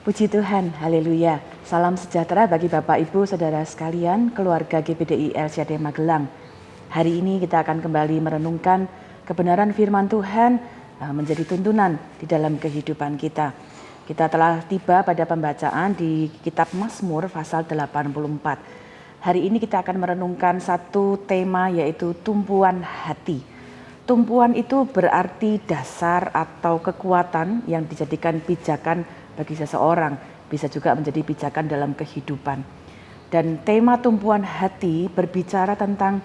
Puji Tuhan, haleluya. Salam sejahtera bagi Bapak, Ibu, Saudara sekalian, keluarga GPDI LCD Magelang. Hari ini kita akan kembali merenungkan kebenaran firman Tuhan menjadi tuntunan di dalam kehidupan kita. Kita telah tiba pada pembacaan di kitab Mazmur pasal 84. Hari ini kita akan merenungkan satu tema, yaitu tumpuan hati. Tumpuan itu berarti dasar atau kekuatan yang dijadikan pijakan bagi seseorang, bisa juga menjadi pijakan dalam kehidupan. Dan tema tumpuan hati berbicara tentang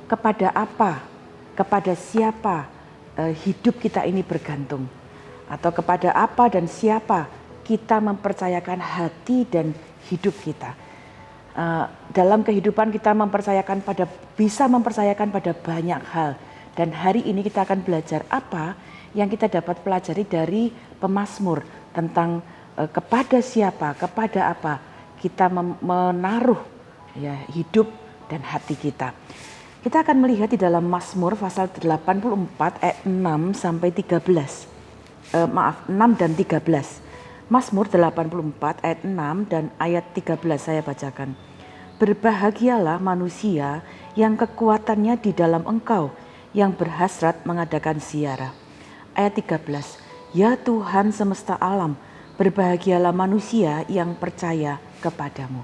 kepada apa, kepada siapa hidup kita ini bergantung, atau kepada apa dan siapa kita mempercayakan hati dan hidup kita. Dalam kehidupan kita bisa mempercayakan pada banyak hal. Dan hari ini kita akan belajar apa yang kita dapat pelajari dari pemazmur tentang kepada siapa, kepada apa kita menaruh hidup dan hati kita. Kita akan melihat di dalam Mazmur pasal 84 ayat 6 sampai 13. 6 dan 13. Mazmur 84 ayat 6 dan ayat 13 saya bacakan. Berbahagialah manusia yang kekuatannya di dalam Engkau, yang berhasrat mengadakan ziarah. Ayat 13. Ya Tuhan semesta alam, berbahagialah manusia yang percaya kepadamu.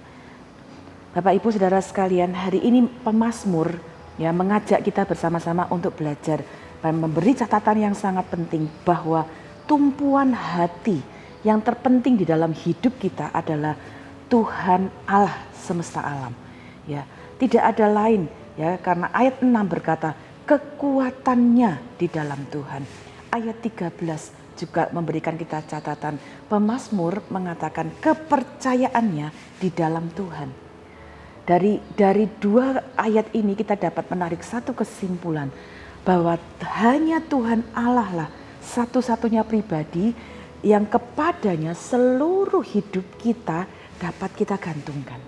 Bapak, Ibu, Saudara sekalian, hari ini pemazmur mengajak kita bersama-sama untuk belajar dan memberi catatan yang sangat penting bahwa tumpuan hati yang terpenting di dalam hidup kita adalah Tuhan Allah semesta alam. Ya, tidak ada lain karena ayat 6 berkata kekuatannya di dalam Tuhan. Ayat 13 juga memberikan kita catatan. Pemazmur mengatakan kepercayaannya di dalam Tuhan. Dari dua ayat ini kita dapat menarik satu kesimpulan bahwa hanya Tuhan Allah lah satu-satunya pribadi yang kepadanya seluruh hidup kita dapat kita gantungkan.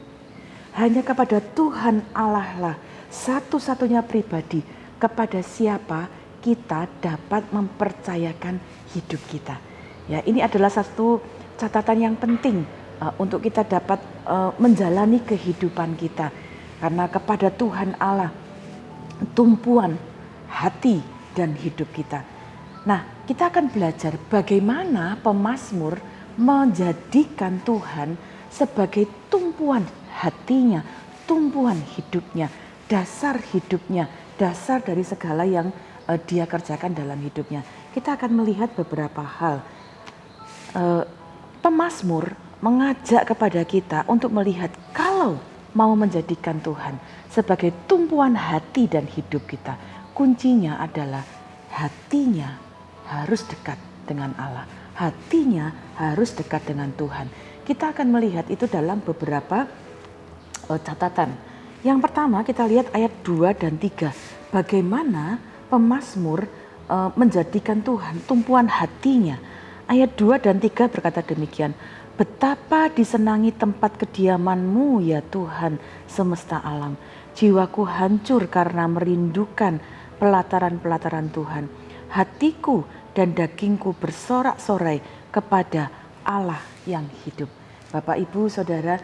Hanya kepada Tuhan Allah lah satu-satunya pribadi kepada siapa kita dapat mempercayakan hidup kita. Ya, ini adalah satu catatan yang penting untuk kita dapat menjalani kehidupan kita. Karena kepada Tuhan Allah tumpuan hati dan hidup kita. Nah, kita akan belajar bagaimana pemazmur menjadikan Tuhan sebagai tumpuan hatinya, tumpuan hidupnya, dasar hidupnya, dasar dari segala yang dia kerjakan dalam hidupnya. Kita akan melihat beberapa hal. Pemazmur mengajak kepada kita untuk melihat kalau mau menjadikan Tuhan sebagai tumpuan hati dan hidup kita, kuncinya adalah hatinya harus dekat dengan Allah. Hatinya harus dekat dengan Tuhan. Kita akan melihat itu dalam beberapa catatan. Yang pertama kita lihat ayat 2 dan 3. Bagaimana pemazmur menjadikan Tuhan tumpuan hatinya. Ayat 2 dan 3 berkata demikian. Betapa disenangi tempat kediaman-Mu ya Tuhan semesta alam. Jiwaku hancur karena merindukan pelataran-pelataran Tuhan. Hatiku dan dagingku bersorak-sorai kepada Allah yang hidup. Bapak, Ibu, Saudara,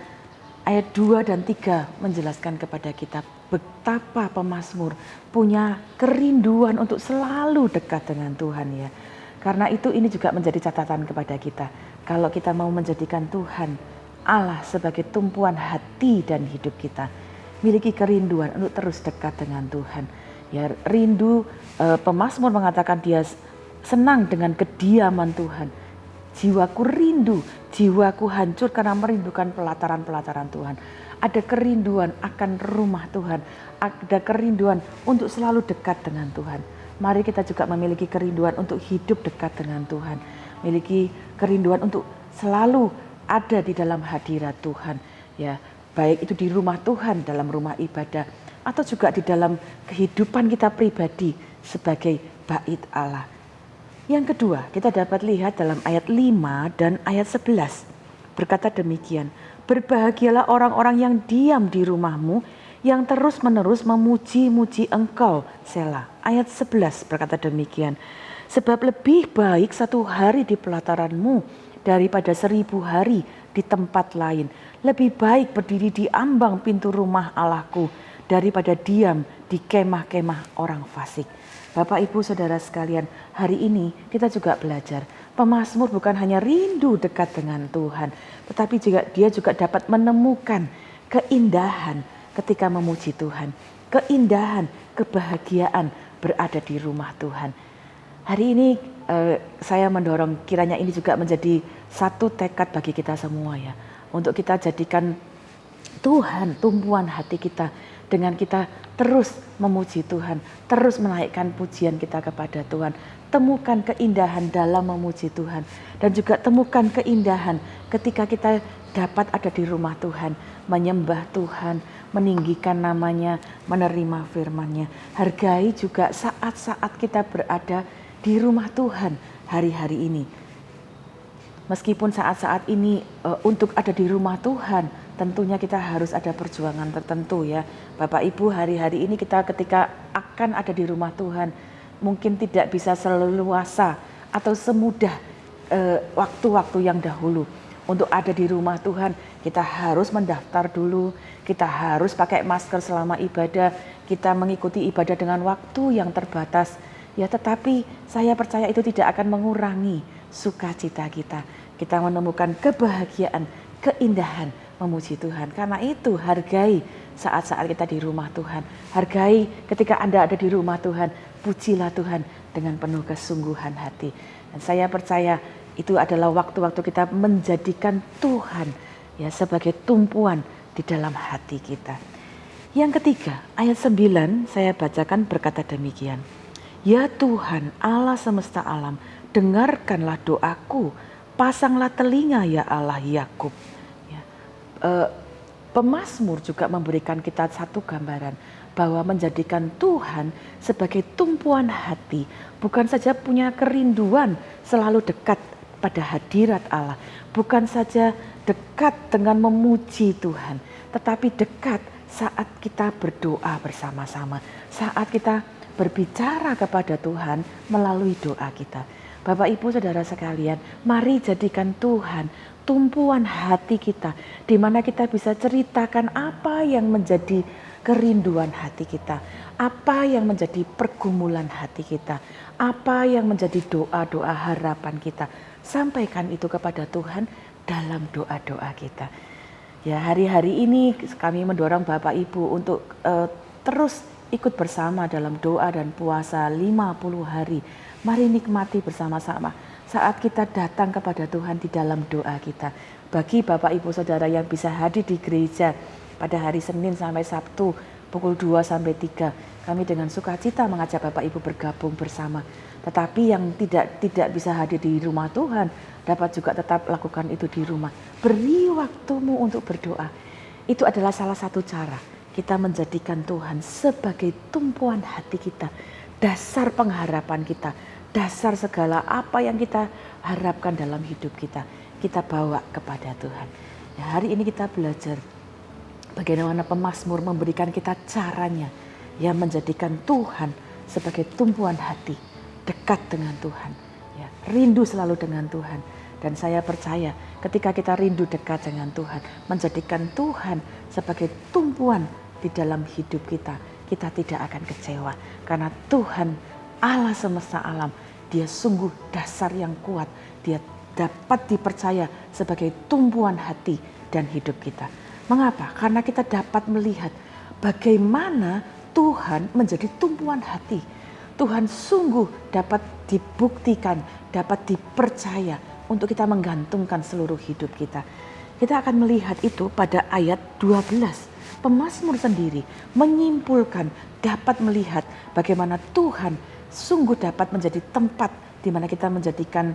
ayat 2 dan 3 menjelaskan kepada kita betapa pemazmur punya kerinduan untuk selalu dekat dengan Tuhan ya. Karena itu ini juga menjadi catatan kepada kita. Kalau kita mau menjadikan Tuhan Allah sebagai tumpuan hati dan hidup kita, miliki kerinduan untuk terus dekat dengan Tuhan. Ya, rindu, pemazmur mengatakan dia senang dengan kediaman Tuhan. Jiwaku rindu, jiwaku hancur karena merindukan pelataran-pelataran Tuhan. Ada kerinduan akan rumah Tuhan, ada kerinduan untuk selalu dekat dengan Tuhan. Mari kita juga memiliki kerinduan untuk hidup dekat dengan Tuhan. Memiliki kerinduan untuk selalu ada di dalam hadirat Tuhan. Ya, baik itu di rumah Tuhan, dalam rumah ibadah, atau juga di dalam kehidupan kita pribadi sebagai bait Allah. Yang kedua, kita dapat lihat dalam ayat 5 dan ayat 11. Berkata demikian, berbahagialah orang-orang yang diam di rumah-Mu, yang terus-menerus memuji-muji Engkau, Selah. Ayat 11 berkata demikian, sebab lebih baik satu hari di pelataran-Mu daripada 1000 hari di tempat lain. Lebih baik berdiri di ambang pintu rumah Allahku daripada diam di kemah-kemah orang fasik. Bapak, Ibu, Saudara sekalian, hari ini kita juga belajar. Pemazmur bukan hanya rindu dekat dengan Tuhan, tetapi dia juga dapat menemukan keindahan ketika memuji Tuhan. Keindahan, kebahagiaan berada di rumah Tuhan. Hari ini saya mendorong kiranya ini juga menjadi satu tekad bagi kita semua ya. Untuk kita jadikan Tuhan tumpuan hati kita dengan kita terus memuji Tuhan, terus menaikkan pujian kita kepada Tuhan. Temukan keindahan dalam memuji Tuhan dan juga temukan keindahan ketika kita dapat ada di rumah Tuhan, menyembah Tuhan, meninggikan namanya, menerima firman-Nya. Hargai juga saat-saat kita berada di rumah Tuhan hari-hari ini. Meskipun saat-saat ini untuk ada di rumah Tuhan, tentunya kita harus ada perjuangan tertentu ya. Bapak Ibu, hari-hari ini kita ketika akan ada di rumah Tuhan, mungkin tidak bisa seleluasa atau semudah waktu-waktu yang dahulu. Untuk ada di rumah Tuhan, kita harus mendaftar dulu, kita harus pakai masker selama ibadah, kita mengikuti ibadah dengan waktu yang terbatas. Ya, tetapi saya percaya itu tidak akan mengurangi sukacita kita. Kita menemukan kebahagiaan, keindahan memuji Tuhan. Karena itu hargai saat-saat kita di rumah Tuhan. Hargai ketika Anda ada di rumah Tuhan, pujilah Tuhan dengan penuh kesungguhan hati. Dan saya percaya itu adalah waktu-waktu kita menjadikan Tuhan ya sebagai tumpuan di dalam hati kita. Yang ketiga, ayat 9 saya bacakan berkata demikian. Ya Tuhan Allah semesta alam, dengarkanlah doaku, pasanglah telinga ya Allah Yakub. Ya. Pemazmur juga memberikan kita satu gambaran bahwa menjadikan Tuhan sebagai tumpuan hati, bukan saja punya kerinduan selalu dekat pada hadirat Allah, bukan saja dekat dengan memuji Tuhan, tetapi dekat saat kita berdoa bersama-sama, saat kita berbicara kepada Tuhan melalui doa kita. Bapak Ibu Saudara sekalian, mari jadikan Tuhan tumpuan hati kita, di mana kita bisa ceritakan apa yang menjadi kerinduan hati kita, apa yang menjadi pergumulan hati kita, apa yang menjadi doa-doa harapan kita. Sampaikan itu kepada Tuhan dalam doa-doa kita. Ya, hari-hari ini kami mendorong Bapak Ibu untuk terus ikut bersama dalam doa dan puasa 50 hari. Mari nikmati bersama-sama saat kita datang kepada Tuhan di dalam doa kita. Bagi Bapak Ibu Saudara yang bisa hadir di gereja pada hari Senin sampai Sabtu pukul 2 sampai 3, kami dengan sukacita mengajak Bapak Ibu bergabung bersama. Tetapi yang tidak bisa hadir di rumah Tuhan, dapat juga tetap lakukan itu di rumah. Beri waktumu untuk berdoa. Itu adalah salah satu cara kita menjadikan Tuhan sebagai tumpuan hati kita, dasar pengharapan kita, dasar segala apa yang kita harapkan dalam hidup kita, kita bawa kepada Tuhan. Ya, hari ini kita belajar bagaimana pemazmur memberikan kita caranya, yang menjadikan Tuhan sebagai tumpuan hati, dekat dengan Tuhan, ya, rindu selalu dengan Tuhan. Dan saya percaya ketika kita rindu dekat dengan Tuhan, menjadikan Tuhan sebagai tumpuan di dalam hidup kita, kita tidak akan kecewa. Karena Tuhan Allah semesta alam, Dia sungguh dasar yang kuat, Dia dapat dipercaya sebagai tumpuan hati dan hidup kita. Mengapa? Karena kita dapat melihat bagaimana Tuhan menjadi tumpuan hati. Tuhan sungguh dapat dibuktikan, dapat dipercaya untuk kita menggantungkan seluruh hidup kita. Kita akan melihat itu pada ayat 12. Pemazmur sendiri menyimpulkan, dapat melihat bagaimana Tuhan sungguh dapat menjadi tempat di mana kita menjadikan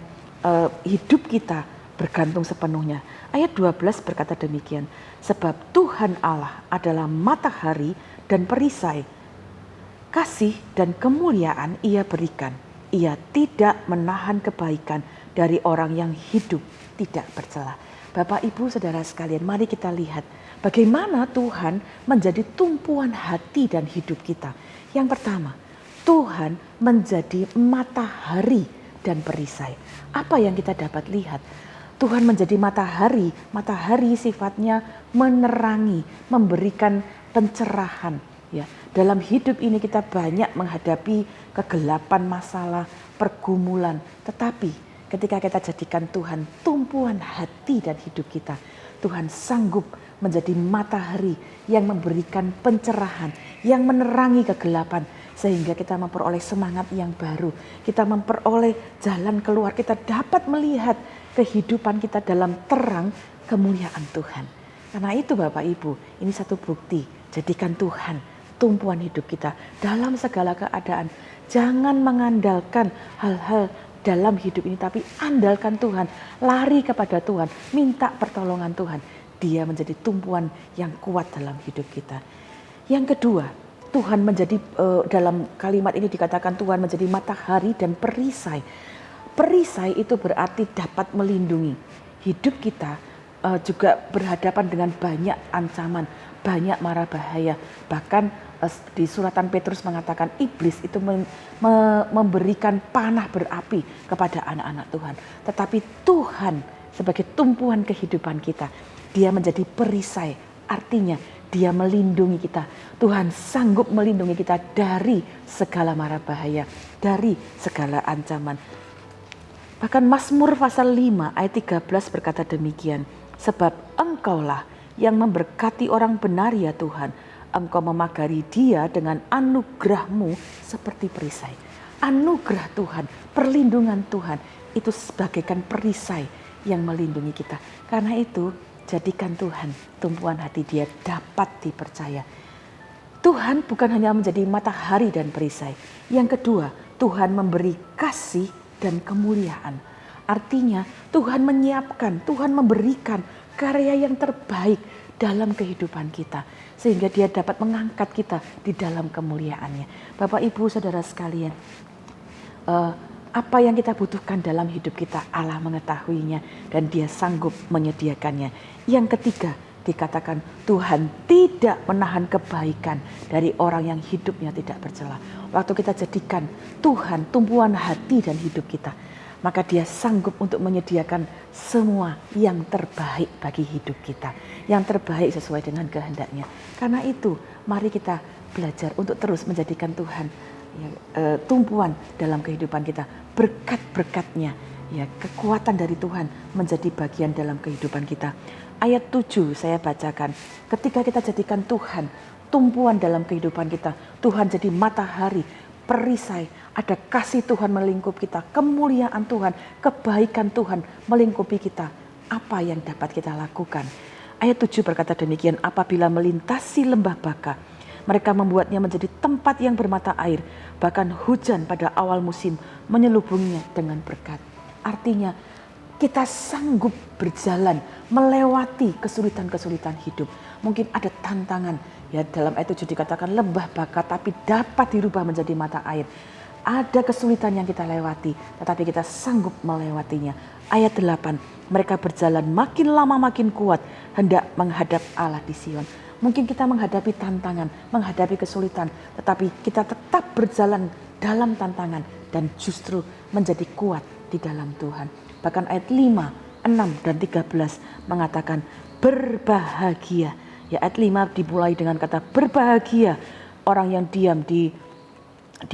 hidup kita bergantung sepenuhnya. Ayat 12 berkata demikian, sebab Tuhan Allah adalah matahari dan perisai, kasih dan kemuliaan Ia berikan. Ia tidak menahan kebaikan dari orang yang hidup tidak bercela. Bapak Ibu Saudara sekalian, mari kita lihat bagaimana Tuhan menjadi tumpuan hati dan hidup kita. Yang pertama, Tuhan menjadi matahari dan perisai. Apa yang kita dapat lihat? Tuhan menjadi matahari. Matahari sifatnya menerangi, memberikan pencerahan. Ya, dalam hidup ini kita banyak menghadapi kegelapan masalah, pergumulan. Tetapi ketika kita jadikan Tuhan tumpuan hati dan hidup kita, Tuhan sanggup menjadi matahari yang memberikan pencerahan, yang menerangi kegelapan. Sehingga kita memperoleh semangat yang baru. Kita memperoleh jalan keluar. Kita dapat melihat kehidupan kita dalam terang kemuliaan Tuhan. Karena itu Bapak Ibu, ini satu bukti. Jadikan Tuhan tumpuan hidup kita dalam segala keadaan. Jangan mengandalkan hal-hal dalam hidup ini, tapi andalkan Tuhan. Lari kepada Tuhan, minta pertolongan Tuhan. Dia menjadi tumpuan yang kuat dalam hidup kita. Yang kedua, Tuhan menjadi, dalam kalimat ini dikatakan Tuhan menjadi matahari dan perisai. Perisai itu berarti dapat melindungi. Hidup kita juga berhadapan dengan banyak ancaman, banyak mara bahaya. Bahkan di suratan Petrus mengatakan iblis itu memberikan panah berapi kepada anak-anak Tuhan. Tetapi Tuhan sebagai tumpuan kehidupan kita, dia menjadi perisai. Artinya dia melindungi kita. Tuhan sanggup melindungi kita dari segala mara bahaya, dari segala ancaman. Bahkan Mazmur pasal 5 ayat 13 berkata demikian. Sebab engkaulah yang memberkati orang benar ya Tuhan. Engkau memagari dia dengan anugerah-Mu seperti perisai. Anugerah Tuhan, perlindungan Tuhan itu sebagaikan perisai yang melindungi kita. Karena itu jadikan Tuhan tumpuan hati, dia dapat dipercaya. Tuhan bukan hanya menjadi matahari dan perisai. Yang kedua, Tuhan memberi kasih dan kemuliaan. Artinya Tuhan menyiapkan, Tuhan memberikan karya yang terbaik dalam kehidupan kita. Sehingga dia dapat mengangkat kita di dalam kemuliaannya. Bapak Ibu Saudara sekalian, apa yang kita butuhkan dalam hidup kita Allah mengetahuinya dan dia sanggup menyediakannya. Yang ketiga dikatakan Tuhan tidak menahan kebaikan dari orang yang hidupnya tidak bercela. Waktu kita jadikan Tuhan tumpuan hati dan hidup kita, maka dia sanggup untuk menyediakan semua yang terbaik bagi hidup kita. Yang terbaik sesuai dengan kehendaknya. Karena itu mari kita belajar untuk terus menjadikan Tuhan tumpuan dalam kehidupan kita. Berkat-berkatnya, ya, kekuatan dari Tuhan menjadi bagian dalam kehidupan kita. Ayat 7 saya bacakan. Ketika kita jadikan Tuhan tumpuan dalam kehidupan kita, Tuhan jadi matahari, perisai, ada kasih Tuhan melingkup kita, kemuliaan Tuhan, kebaikan Tuhan melingkupi kita. Apa yang dapat kita lakukan? Ayat 7 berkata demikian, apabila melintasi lembah Baka, mereka membuatnya menjadi tempat yang bermata air, bahkan hujan pada awal musim menyelubunginya dengan berkat. Artinya kita sanggup berjalan melewati kesulitan-kesulitan hidup. Mungkin ada tantangan, ya, dalam ayat 7 dikatakan lembah Baka tapi dapat dirubah menjadi mata air. Ada kesulitan yang kita lewati, tetapi kita sanggup melewatinya. Ayat 8, mereka berjalan makin lama makin kuat, hendak menghadap Allah di Sion. Mungkin kita menghadapi tantangan, menghadapi kesulitan, tetapi kita tetap berjalan dalam tantangan dan justru menjadi kuat di dalam Tuhan. Bahkan ayat 5, 6, dan 13 mengatakan berbahagia. Ya, ayat 5 dimulai dengan kata berbahagia orang yang diam di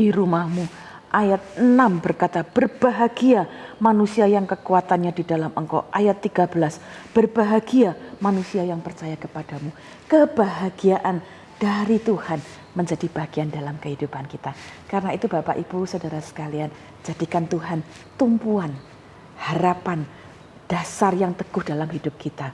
rumahmu. Ayat 6 berkata berbahagia manusia yang kekuatannya di dalam engkau. Ayat 13 berbahagia manusia yang percaya kepadamu. Kebahagiaan dari Tuhan menjadi bagian dalam kehidupan kita. Karena itu Bapak Ibu Saudara sekalian, jadikan Tuhan tumpuan harapan dasar yang teguh dalam hidup kita.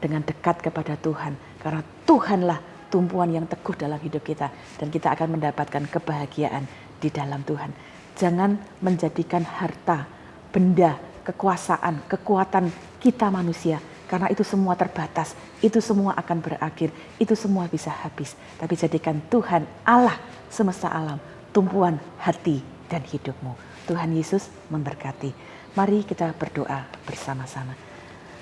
Dengan dekat kepada Tuhan. Karena Tuhanlah tumpuan yang teguh dalam hidup kita. Dan kita akan mendapatkan kebahagiaan di dalam Tuhan. Jangan menjadikan harta, benda, kekuasaan, kekuatan kita manusia. Karena itu semua terbatas, itu semua akan berakhir, itu semua bisa habis. Tapi jadikan Tuhan Allah semesta alam, tumpuan hati dan hidupmu. Tuhan Yesus memberkati. Mari kita berdoa bersama-sama.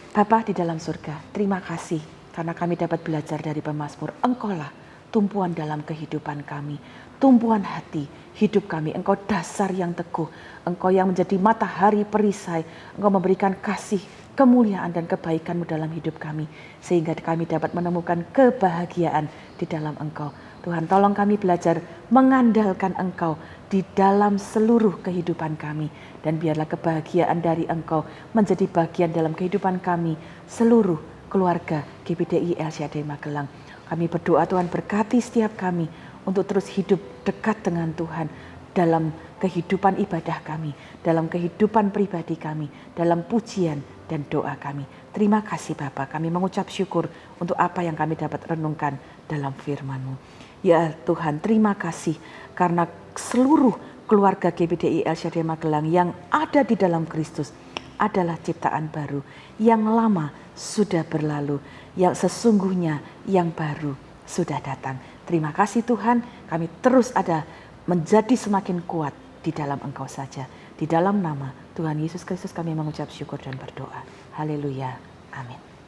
Bapa di dalam surga, terima kasih karena kami dapat belajar dari pemazmur. Engkaulah tumpuan dalam kehidupan kami, tumpuan hati, hidup kami. Engkau dasar yang teguh, Engkau yang menjadi matahari perisai, Engkau memberikan kasih, kemuliaan dan kebaikan-Mu dalam hidup kami, sehingga kami dapat menemukan kebahagiaan di dalam Engkau. Tuhan, tolong kami belajar mengandalkan Engkau di dalam seluruh kehidupan kami, dan biarlah kebahagiaan dari Engkau menjadi bagian dalam kehidupan kami, seluruh keluarga GBDI El Shaddai Magelang. Kami berdoa Tuhan berkati setiap kami untuk terus hidup dekat dengan Tuhan dalam kehidupan ibadah kami, dalam kehidupan pribadi kami, dalam pujian dan doa kami. Terima kasih Bapa, kami mengucap syukur untuk apa yang kami dapat renungkan dalam firman-Mu. Ya Tuhan, terima kasih karena seluruh keluarga GBDI El Shaddai Magelang yang ada di dalam Kristus adalah ciptaan baru. Yang lama sudah berlalu, yang sesungguhnya yang baru sudah datang. Terima kasih Tuhan, kami terus ada menjadi semakin kuat di dalam Engkau saja. Di dalam nama Tuhan Yesus Kristus kami mengucap syukur dan berdoa. Haleluya. Amin.